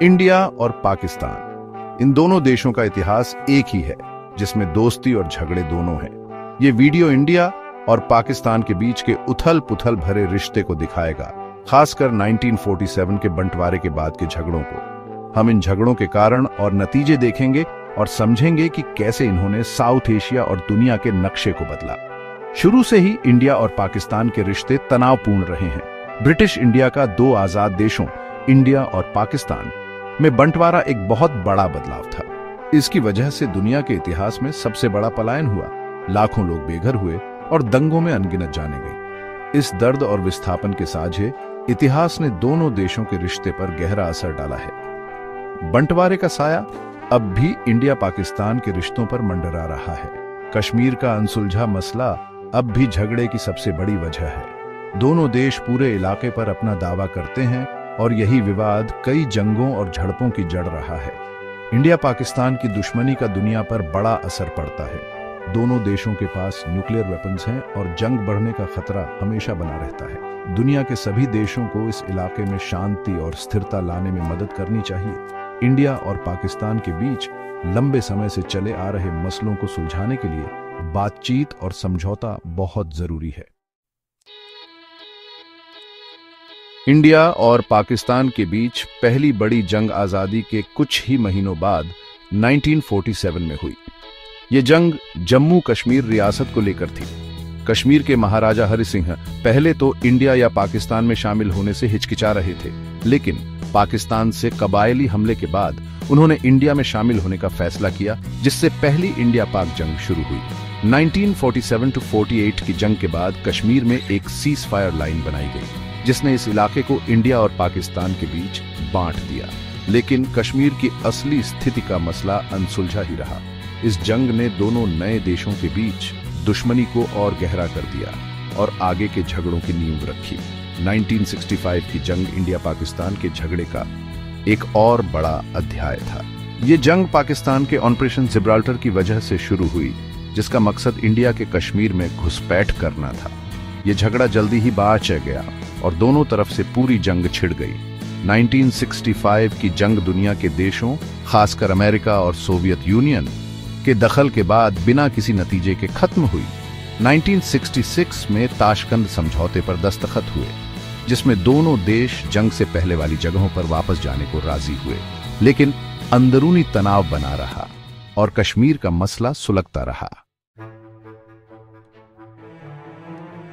India और पाकिस्तान, इन दोनों देशों का इतिहास एक ही है, जिसमें दोस्ती और झगड़े दोनों हैं। ये वीडियो इंडिया और पाकिस्तान के बीच के उथल पुथल भरे रिश्ते को दिखाएगा, खासकर 1947 के बंटवारे के बाद के झगड़ों को। हम इन झगड़ों के कारण और नतीजे देखेंगे और समझेंगे कि कैसे इन्होंने साउथ एशिया और दुनिया के नक्शे को बदला। शुरू से ही इंडिया और पाकिस्तान के रिश्ते तनावपूर्ण रहे हैं। ब्रिटिश इंडिया का दो आजाद देशों इंडिया और पाकिस्तान में बंटवारा एक बहुत बड़ा बदलाव था। इसकी वजह से दुनिया के इतिहास में सबसे बड़ा पलायन हुआ, लाखों लोग बेघर हुए और दंगों में अनगिनत जाने गई। इस दर्द और विस्थापन के साझे इतिहास ने दोनों देशों के रिश्ते पर गहरा असर डाला है। बंटवारे का साया अब भी इंडिया पाकिस्तान के रिश्तों पर मंडरा रहा है। कश्मीर का अनसुलझा मसला अब भी झगड़े की सबसे बड़ी वजह है। दोनों देश पूरे इलाके पर अपना दावा करते हैं और यही विवाद कई जंगों और झड़पों की जड़ रहा है। इंडिया पाकिस्तान की दुश्मनी का दुनिया पर बड़ा असर पड़ता है। दोनों देशों के पास न्यूक्लियर वेपन्स हैं और जंग बढ़ने का खतरा हमेशा बना रहता है। दुनिया के सभी देशों को इस इलाके में शांति और स्थिरता लाने में मदद करनी चाहिए। इंडिया और पाकिस्तान के बीच लंबे समय से चले आ रहे मसलों को सुलझाने के लिए बातचीत और समझौता बहुत जरूरी है। इंडिया और पाकिस्तान के बीच पहली बड़ी जंग आजादी के कुछ ही महीनों बाद 1947 में हुई। ये जंग जम्मू कश्मीर रियासत को लेकर थी। कश्मीर के महाराजा हरि सिंह पहले तो इंडिया या पाकिस्तान में शामिल होने से हिचकिचा रहे थे, लेकिन पाकिस्तान से कबायली हमले के बाद उन्होंने इंडिया में शामिल होने का फैसला किया, जिससे पहली इंडिया पाक जंग शुरू हुई। 1947-48 की जंग के बाद कश्मीर में एक सीज फायर लाइन बनाई गई, जिसने इस इलाके को इंडिया और पाकिस्तान के बीच बांट दिया। लेकिन कश्मीर की असली स्थिति का मसला अनसुलझा ही रहा। इस जंग ने दोनों नए देशों के बीच दुश्मनी को और गहरा कर दिया और आगे के झगड़ों की नींव रखी। 1965 की जंग इंडिया पाकिस्तान के झगड़े का एक और बड़ा अध्याय था। ये जंग पाकिस्तान के ऑपरेशन जिब्राल्टर की वजह से शुरू हुई, जिसका मकसद इंडिया के कश्मीर में घुसपैठ करना था। यह झगड़ा जल्दी ही बाँच गया और दोनों तरफ से पूरी जंग छिड़ गई। 1965 की जंग दुनिया के देशों, खासकर अमेरिका और सोवियत यूनियन के दखल के बाद बिना किसी नतीजे के खत्म हुई। 1966 में ताशकंद समझौते पर दस्तखत हुए, जिसमें दोनों देश जंग से पहले वाली जगहों पर वापस जाने को राजी हुए, लेकिन अंदरूनी तनाव बना रहा और कश्मीर का मसला सुलगता रहा।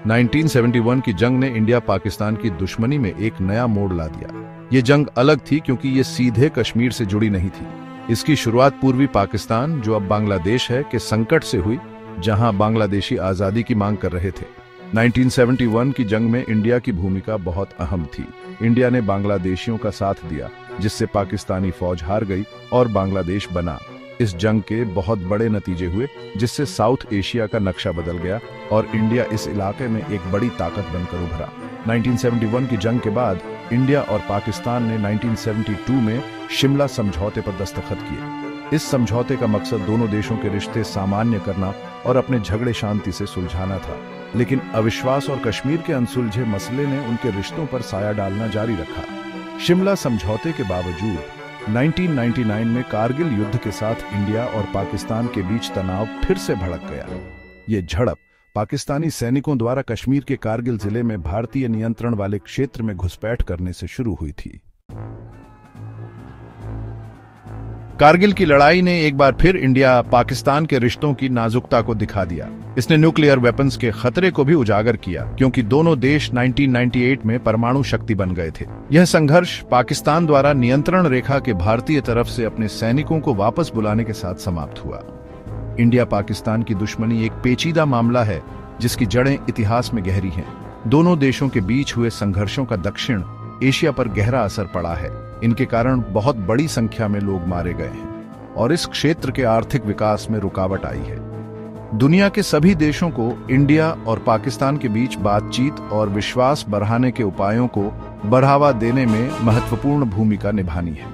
1971 की जंग ने इंडिया पाकिस्तान की दुश्मनी में एक नया मोड़ ला दिया। यह जंग अलग थी क्योंकि यह सीधे कश्मीर से जुड़ी नहीं थी। इसकी शुरुआत पूर्वी पाकिस्तान, जो अब बांग्लादेश है, के संकट से हुई, जहां बांग्लादेशी आजादी की मांग कर रहे थे। 1971 की जंग में इंडिया की भूमिका बहुत अहम थी। इंडिया ने बांग्लादेशियों का साथ दिया, जिससे पाकिस्तानी फौज हार गई और बांग्लादेश बना। इस जंग के बहुत बड़े नतीजे हुए, जिससे साउथ एशिया का नक्शा बदल गया और इंडिया इस इलाके में एक बड़ी ताकत बनकर उभरा। 1971 की जंग के बाद इंडिया और पाकिस्तान ने 1972 में शिमला समझौते पर दस्तखत किए। इस समझौते का मकसद दोनों देशों के रिश्ते सामान्य करना और अपने झगड़े शांति से सुलझाना था, लेकिन अविश्वास और कश्मीर के अनसुलझे मसले ने उनके रिश्तों पर साया डालना जारी रखा। शिमला समझौते के बावजूद 1999 में कारगिल युद्ध के साथ इंडिया और पाकिस्तान के बीच तनाव फिर से भड़क गया। ये झड़प पाकिस्तानी सैनिकों द्वारा कश्मीर के कारगिल जिले में भारतीय नियंत्रण वाले क्षेत्र में घुसपैठ करने से शुरू हुई थी। कारगिल की लड़ाई ने एक बार फिर इंडिया पाकिस्तान के रिश्तों की नाजुकता को दिखा दिया। इसने न्यूक्लियर वेपन्स के खतरे को भी उजागर किया, क्योंकि दोनों देश 1998 में परमाणु शक्ति बन गए थे। यह संघर्ष पाकिस्तान द्वारा नियंत्रण रेखा के भारतीय तरफ से अपने सैनिकों को वापस बुलाने के साथ समाप्त हुआ। इंडिया पाकिस्तान की दुश्मनी एक पेचीदा मामला है, जिसकी जड़ें इतिहास में गहरी हैं। दोनों देशों के बीच हुए संघर्षों का दक्षिण एशिया पर गहरा असर पड़ा है। इनके कारण बहुत बड़ी संख्या में लोग मारे गए हैं और इस क्षेत्र के आर्थिक विकास में रुकावट आई है। दुनिया के सभी देशों को इंडिया और पाकिस्तान के बीच बातचीत और विश्वास बढ़ाने के उपायों को बढ़ावा देने में महत्वपूर्ण भूमिका निभानी है।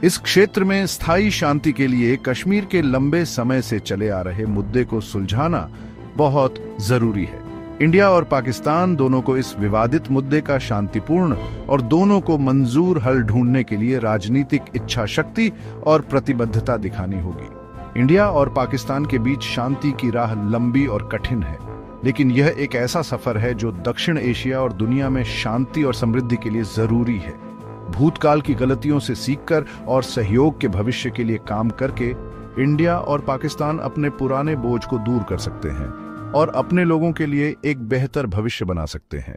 इस क्षेत्र में स्थायी शांति के लिए कश्मीर के लंबे समय से चले आ रहे मुद्दे को सुलझाना बहुत जरूरी है। इंडिया और पाकिस्तान दोनों को इस विवादित मुद्दे का शांतिपूर्ण और दोनों को मंजूर हल ढूंढने के लिए राजनीतिक इच्छा शक्ति और प्रतिबद्धता दिखानी होगी। इंडिया और पाकिस्तान के बीच शांति की राह लंबी और कठिन है, लेकिन यह एक ऐसा सफर है जो दक्षिण एशिया और दुनिया में शांति और समृद्धि के लिए जरूरी है। भूतकाल की गलतियों से सीखकर और सहयोग के भविष्य के लिए काम करके इंडिया और पाकिस्तान अपने पुराने बोझ को दूर कर सकते हैं और अपने लोगों के लिए एक बेहतर भविष्य बना सकते हैं।